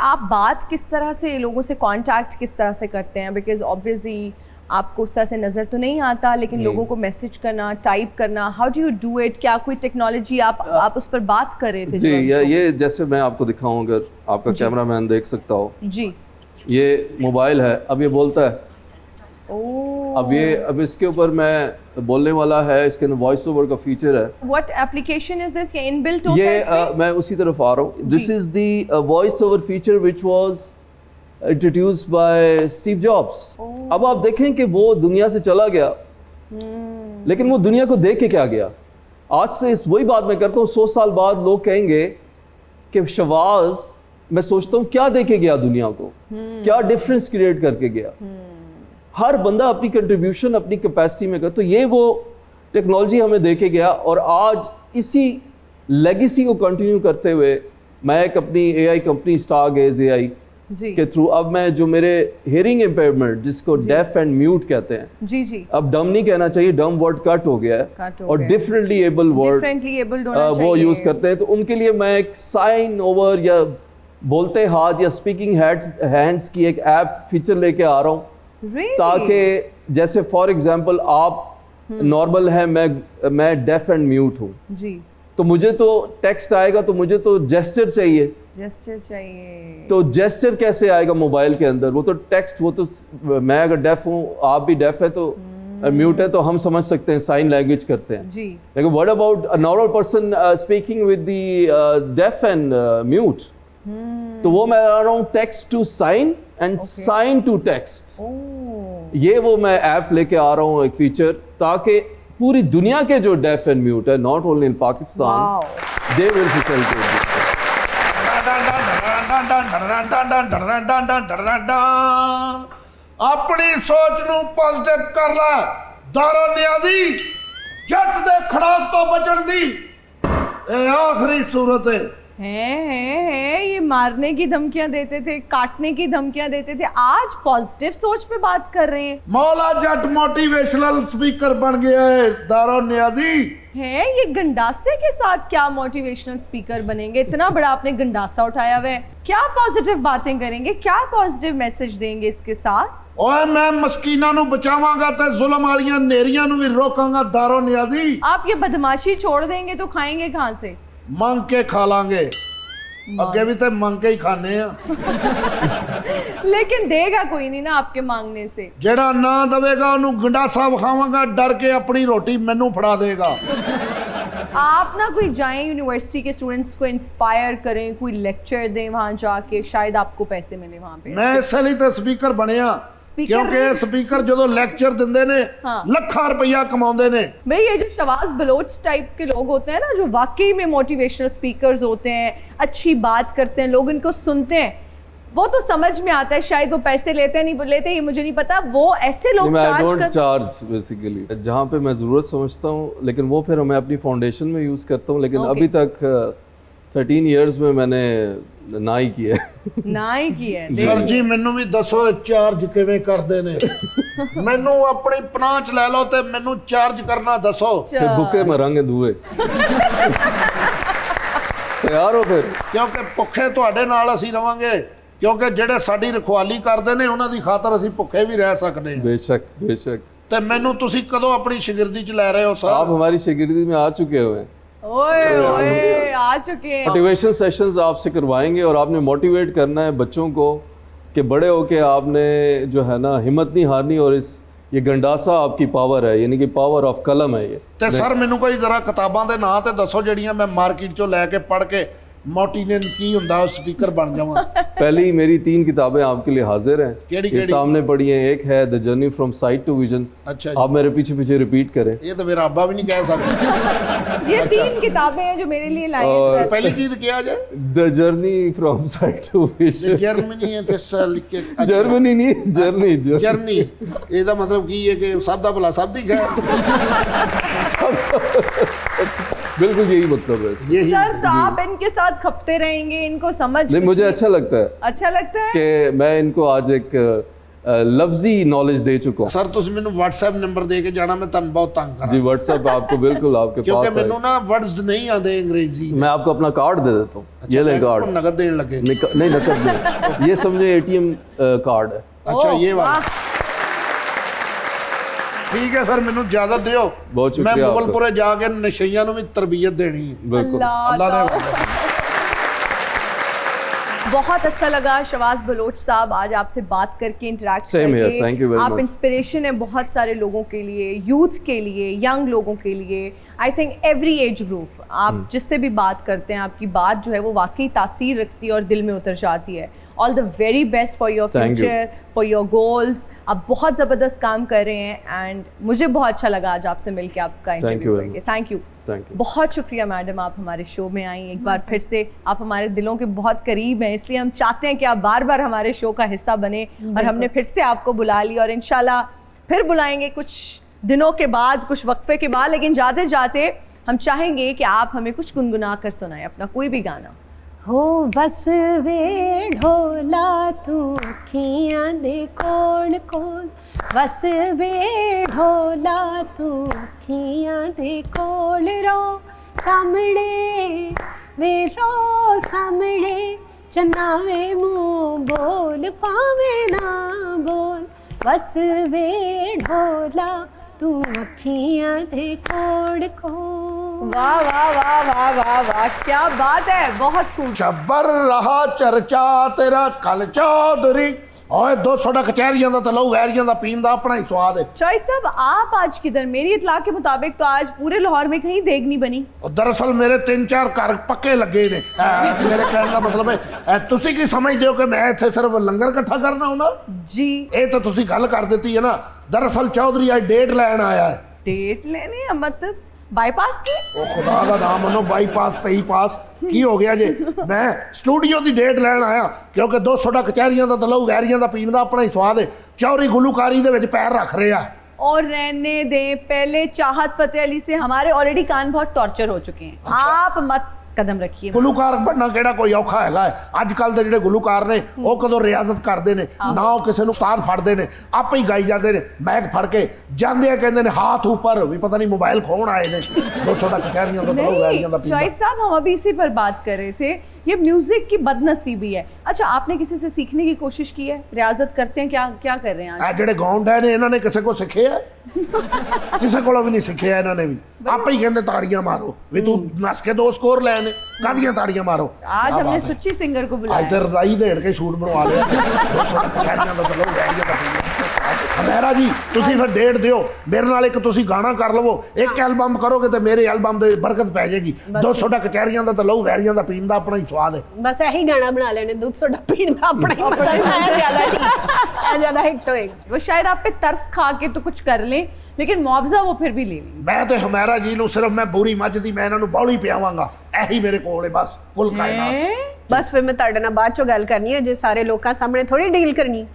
आप बात किस तरह से लोगों से कांटेक्ट किस तरह से करते हैं? बिकॉज ऑब्वियसली आपको उस तरह से नज़र तो नहीं आता, लेकिन लोगों को मैसेज करना, टाइप करना, how do you do it? क्या कोई टेक्नोलॉजी आप उस पर बात कर रहे थे? जी, ये जैसे मैं आपको दिखाऊं, अगर आपका कैमरामैन देख सकता हो जी, ये मोबाइल है, अब ये बोलता है। अब इसके ऊपर मैं बोलने वाला है, इसके अंदर वॉइस ओवर का फीचर है। What application is this? ये इनबिल्ट होता है ये मैं उसी तरफ आ रहा हूँ। This is the voice over feature which was introduced by Steve jobs. अब आप देखें कि वो दुनिया से चला गया, लेकिन वो दुनिया को देख के क्या गया? आज से इस वही बात मैं करता हूँ, 100 साल बाद लोग कहेंगे कि शहबाज, मैं सोचता हूँ क्या देके गया दुनिया को, क्या डिफरेंस क्रिएट करके गया। हर बंदा अपनी कंट्रीब्यूशन अपनी कैपेसिटी में कर, तो ये वो टेक्नोलॉजी हमें देके गया। और आज इसी लेगेसी को कंटिन्यू करते हुए मैं एक अपनी एआई कंपनी स्टारगेज एआई के थ्रू, अब मैं जो मेरे हियरिंग इम्पेयरमेंट जिसको डेफ एंड म्यूट कहते हैं, जी, अब डम नहीं कहना चाहिए, डम वर्ड कट हो गया है और डिफरेंटली एबल वर्ड वो यूज करते हैं। तो उनके लिए मैं एक साइन ओवर या बोलते हाथ या स्पीकिंग हैंड्स की एक ऐप फीचर लेके आ रहा हूँ। ताकि जैसे फॉर एग्जांपल आप नॉर्मल है, मैं डेफ एंड म्यूट हूँ जी, तो मुझे तो टेक्स्ट आएगा, तो मुझे तो जेस्चर चाहिए। तो जेस्चर कैसे आएगा मोबाइल के अंदर? वो तो टेक्स्ट, वो तो मैं अगर डेफ हूँ, आप भी डेफ है, तो म्यूट है, तो हम समझ सकते हैं, साइन लैंग्वेज करते हैं जी। लेकिन what about a normal person speaking with the deaf and mute? तो वो मैं आ रहा हूँ text to sign and sign to text. ये वो मैं ऐप लेके आ रहा हूँ, एक फीचर, ताकि पूरी दुनिया के जो डेफ एंड म्यूट है, not only in Pakistan, they will facilitate. अपनी सोच नू पॉजिटिव कर ला, दारो नियाजी, जट दे खड़ाक तो बचन दी ए आखिरी सूरत है। ये मारने की धमकियां देते थे, काटने की धमकियां देते थे, आज पॉजिटिव सोच पे बात कर रहे हैं। मौला जट मोटिवेशनल स्पीकर बन गया है दारो नियाजी। है ये गंडासे के साथ क्या मोटिवेशनल स्पीकर बनेंगे? इतना बड़ा आपने गंडासा उठाया हुआ है, क्या पॉजिटिव बातें करेंगे, क्या पॉजिटिव मैसेज देंगे इसके साथ? ओए मैं मस्कीना नू बचावांगा ते जुल्म वालियां नेरियां नू भी रोकांगा दारो नियाजी। आप ये बदमाशी छोड़ देंगे तो खाएंगे कहां से? मांग के खा लांगे, अगे भी तो मांग के ही खाने हैं। लेकिन देगा कोई नहीं ना आपके मांगने से। जेड़ा ना दवेगा उन्हें गंडासा विखावांगा, डर के अपनी रोटी मैनू फड़ा देगा। आप ना कोई जाएं यूनिवर्सिटी के स्टूडेंट्स को इंस्पायर करें, कोई लेक्चर दें वहां जाके, शायद आपको पैसे मिले वहां पे। मैं इसलिए तो स्पीकर बनया, क्योंकि स्पीकर जो लेक्चर दिंदे ने लाखों रुपया कमाउंदे ने। भाई ये जो शहबाज बलोच टाइप के लोग होते हैं ना, जो वाकई में मोटिवेशनल स्पीकर्स होते हैं, अच्छी बात करते हैं, लोग इनको सुनते हैं, वो तो समझ में आता है, शायद वो पैसे लेते नहीं लेते, ये मुझे नहीं पता। वो ऐसे लोग चार्ज बेसिकली जहाँ पे मैं जरूरत समझता हूँ, लेकिन वो फिर मैं अपनी फाउंडेशन में यूज करता हूँ। लेकिन अभी तक 13 इयर्स में मैंने ना ही किया है। सर जी मैनू भी दसो चार्ज किवें करदे ने? मैनू अपनी पनाच ले लो ते मैनू चार्ज करना दसो। फिर भुखे मरांगे दूए। तैयार हो फिर? क्योंकि भुखे तुहाडे नाल असीं रवांगे, क्योंकि जेडे साडी रखवाली करदे ने उन्हां दी खातर असीं भुखे भी रह सकदे हां। बेशक। ते मैनू तुसीं कदों अपनी शागिर्दी च लै रहे हो सर? आप हमारी शागिर्दी में आ चुके हो। ओए आ चुके हैं। मोटिवेशन सेशंस आपसे करवाएंगे और आपने मोटिवेट करना है बच्चों को कि बड़े होके आपने जो है ना हिम्मत नहीं हारनी, और ये गंडासा आपकी पावर है, यानी कि पावर ऑफ कलम है ये। ते सर मैनू कोई जरा किताबां दे नाम ते दसो जेड़ियां मैं मार्केट चों लैके पढ़ के मोटिवेट की हुंदा स्पीकर बन जावां। पहली मेरी 3 किताबें आपके लिए हाजिर हैं। केड़ी? सामने पढ़ी है। एक है the journey from sight to vision. अच्छा, आप मेरे पीछे रिपीट करें। ये तो मेरा अब्बा भी नहीं कह सकता। ये 3 किताबें हैं जो मेरे लिए लाई हैं सर। पहली की क्या जाए? The journey from sight to vision. Germany है ते लिख के। जर्मनी नहीं, जर्नी। ਇਹਦਾ मतलब की है कि सब दा भला सब दी खैर। बिल्कुल यही मतलब है सर। तो आप इनके साथ खपते रहेंगे, इनको समझ? नहीं, मुझे अच्छा लगता है कि मैं इनको आज एक लफ्जी नॉलेज दे चुका हूँ। सर ਤੁਸੀਂ ਮੈਨੂੰ WhatsApp ਨੰਬਰ ਦੇ ਕੇ ਜਾਣਾ, ਮੈਂ ਤੁਹਾਨੂੰ ਬਹੁਤ ਤੰਗ ਕਰਾਂ जी व्हाट्सएप आपको बिल्कुल आपके ਕਿਉਂਕਿ पास है। ਮੈਨੂੰ ਨਾ वर्ड्स नहीं आते अंग्रेजी मैं आपको अपना कार्ड दे देता हूँ, ये ले कार्ड। नगद देने लगे नहीं नकद नहीं, ये समझे ATM कार्ड है। अच्छा ओह, ये वाला वाह। ठीक है सर, ਮੈਨੂੰ इजाजत ਦਿਓ। बहुत मैं शुक्रिया ਮੁਗਲਪੁਰੇ ਜਾ ਕੇ ਨਸ਼ਈਆਂ ਨੂੰ ਵੀ ਤਰਬੀयत ਦੇਣੀ ਹੈ। बिल्कुल। अल्लाह दे बहुत अच्छा लगा शहबाज बलोच साहब आज आपसे बात करके, इंटरेक्ट Same here, करके। thank you very आप much. इंस्पिरेशन है बहुत सारे लोगों के लिए, यूथ के लिए, यंग लोगों के लिए, I think every age group. आप जिससे भी बात करते हैं आपकी बात जो है वो वाकई तासीर रखती है और दिल में उतर जाती है। All the very best for your Thank you. Future, for your goals. आप बहुत ज़बरदस्त काम कर रहे हैं एंड मुझे बहुत अच्छा लगा आज आपसे मिलकर, आपका Thank you इंटरव्यू very करके। much. Thank you. Thank you. बहुत शुक्रिया मैडम, आप हमारे शो में आई एक बार फिर से। आप हमारे दिलों के बहुत करीब हैं, इसलिए हम चाहते हैं कि आप बार बार हमारे शो का हिस्सा बने और हमने फिर से आपको बुला लिया और इंशाल्लाह फिर बुलाएंगे कुछ दिनों के बाद, कुछ वक्फे के बाद। लेकिन जाते जाते हम चाहेंगे कि आप हमें कुछ गुनगुना कर सुनाएं अपना कोई भी गाना। हो बस वे ढोला तू अखियां दे कोल कोल, बस वे ढोला तू अखियां दे कोल, रो सामने वे रो सामने, चनावे मुँह बोल पावे ना बोल, बस वे ढोला तू अखियां दे कोल कोल। वाह वाह वाह वाह वाह वाह, क्या बात है, बहुत खूब। शब्बर रहा चर्चा तेरा कल चौधरी। ओए 200 ਦਾ ਕਚਹਿਰੀਆਂ ਦਾ ਤੇ ਲਹੂ ਵੈਰੀਆਂ ਦਾ ਪੀਣ ਦਾ ਆਪਣਾ ਹੀ ਸਵਾਦ ਹੈ। चॉइस साहब आप आज किधर? मेरी इतला के मुताबिक तो आज पूरे लाहौर में कहीं देग नहीं बनी। ਉਹ ਦਰਅਸਲ ਮੇਰੇ 3-4 ਘਰ ਪੱਕੇ ਲੱਗੇ ਨੇ। ਮੇਰੇ ਕਹਿਣ ਦਾ ਮਤਲਬ ਹੈ ਤੁਸੀਂ ਕੀ ਸਮਝਦੇ ਹੋ ਕਿ ਮੈਂ ਇੱਥੇ ਸਿਰਫ ਲੰਗਰ ਇਕੱਠਾ ਕਰਨਾ ਹੁੰਦਾ? जी ਇਹ ਤਾਂ ਤੁਸੀਂ ਗੱਲ ਕਰ ਦਿੱਤੀ ਹੈ ਨਾ। ਦਰਅਸਲ ਚੌਧਰੀ ਅੱਜ ਡੇਟ ਲੈਣ ਆਇਆ ਹੈ। डेट लेने या मतलब बाईपास की? ਉਹ ਖੁਦਾ ਦਾ ਨਾਮ ਮੰਨੋ, ਬਾਈਪਾਸ ਤੇ ਹੀ ਪਾਸ ਕੀ ਹੋ ਗਿਆ ਜੇ? ਮੈਂ ਸਟੂਡੀਓ ਦੀ ਡੇਟ ਲੈਣ ਆਇਆ ਕਿਉਂਕਿ 200 ਦਾ ਕਚਹਿਰੀਆਂ ਦਾ ਤੇ ਲਹੂ ਵੈਰੀਆਂ ਦਾ ਪੀਣ ਦਾ ਆਪਣਾ ਹੀ ਸਵਾਦ ਹੈ। ਚੌਧਰੀ ਗੁਲੂਕਾਰੀ ਦੇ ਵਿੱਚ ਪੈਰ ਰੱਖ ਰਿਹਾ। और रहने दें, पहले चाहत फतेह अली से हमारे ऑलरेडी कान बहुत टॉर्चर हो चुके हैं। आप मत कदम रखिए। ਗੁਲੂਕਾਰ ਬਣਨਾ ਕਿਹੜਾ ਕੋਈ ਔਖਾ ਹੈਗਾ ਹੈ? ਅੱਜ ਕੱਲ ਦੇ ਜਿਹੜੇ ਗੁਲੂਕਾਰ ਨੇ ਉਹ ਕਦੋਂ ਰਿਆਜ਼ਤ ਕਰਦੇ ਨੇ ਨਾ, ਉਹ ਕਿਸੇ ਨੂੰ ਉਸਤਾਦ ਫੜਦੇ ਨੇ, ਆਪੇ ਹੀ ਗਾਈ ਜਾਂਦੇ ਨੇ ਮਾਈਕ ਫੜ ਕੇ ਜਾਂਦੇ ਆ, ਕਹਿੰਦੇ ਨੇ ਹਾथ ऊपर, ਵੀ ਪਤਾ ਨਹੀਂ ਮੋਬਾਈਲ ਖੋਣ ਆਏ ਨੇ। 200 ਦਾ ਕਚਹਿਰੀਆਂ ਦਾ ਤਲੋ ਵੈਰੀਆਂ ਦਾ ਪੀਂਦਾ। चॉइस साहब हम अभी इसी पर बात कर रहे थे, ये म्यूजिक की बदनसीबी है। अच्छा, आपने किसी से सीखने की कोशिश की है? रियाजत करते हैं? क्या क्या कर रहे हैं आज? ਇਹ ਜਿਹੜੇ ਗਾਉਂਡ ਹੈ ਨੇ ਇਹਨਾਂ ਨੇ ਕਿਸੇ ਕੋ ਸਿੱਖਿਆ? ਕਿਸੇ ਕੋਲੋਂ ਵੀ ਨਹੀਂ ਸਿੱਖਿਆ ਇਹਨਾਂ ਨੇ ਵੀ। ਆਪੇ ਹੀ ਕਹਿੰਦੇ ਤਾੜੀਆਂ ਮਾਰੋ, ਵੀ ਤੂੰ ਨੱਸ ਕੇ 2 ਸਕੋਰ ਲੈ ਨੇ, ਕਾਹਦੀਆਂ ਤਾੜੀਆਂ ਮਾਰੋ। आज हमने सुच्ची सिंगर को ਅੱਜ बुलाया। ਤੇ ਰਜ਼ਾਈ ਦੇੜ ਕੇ ਸੂਟ ਬਣਵਾ ਲਿਆ। 200 ਦਾ ਕਚਹਿਰੀਆਂ ਦਾ ਤਲੋ ਵੈਰੀਆਂ ਦਾ ਪੀਂਦਾ। ਹਮੇਰਾ ਜੀ ਤੁਸੀਂ ਫਿਰ ਡੇਟ ਦਿਓ ਮੇਰੇ ਨਾਲ, ਇੱਕ ਤੁਸੀਂ ਗਾਣਾ ਕਰ ਲਵੋ, ਇੱਕ ਐਲਬਮ ਕਰੋਗੇ ਤੇ ਮੇਰੇ ਐਲਬਮ ਦੇ ਬਰਕਤ ਪੈ ਜਾਏਗੀ। 200 ਦਾ ਕਚਹਿਰੀਆਂ ਦਾ ਤੇ ਲਹੂ ਵੈਰੀਆਂ ਦਾ ਪੀਣ ਦਾ ਆਪਣਾ ਹੀ ਸਵਾਦ ਹੈ। बस यही गाना बना लेने, दूध सोडा पीने का अपना ही मजा है, ज्यादा ठीक है, ज्यादा हिट होएगा। वो शायद आप पे तरस खा के तो कुछ कर लें, लेकिन मुआवजा वो फिर भी ले लें। ਮੈਂ ਤੇ ਹਮੇਰਾ ਜੀ ਨੂੰ ਸਿਰਫ ਮੈਂ ਬੂਰੀ ਮੱਝ ਦੀ ਮੈਂ ਇਹਨਾਂ ਨੂੰ ਬੌਲੀ ਪਿਆਵਾਂਗਾ, ਇਹੀ ਮੇਰੇ ਕੋਲ ਹੈ ਬਸ ਕੁੱਲ ਕਾਇਨਾਤ। हैं? बस फिर मैं ਤੁਹਾਡੇ ਨਾਲ ਬਾਅਦ ਚੋਂ ਗੱਲ ਕਰਨੀ ਹੈ, ਜੇ ਸਾਰੇ ਲੋਕਾਂ ਸਾਹਮਣੇ ਥੋੜੀ ਡੀਲ ਕਰਨੀ।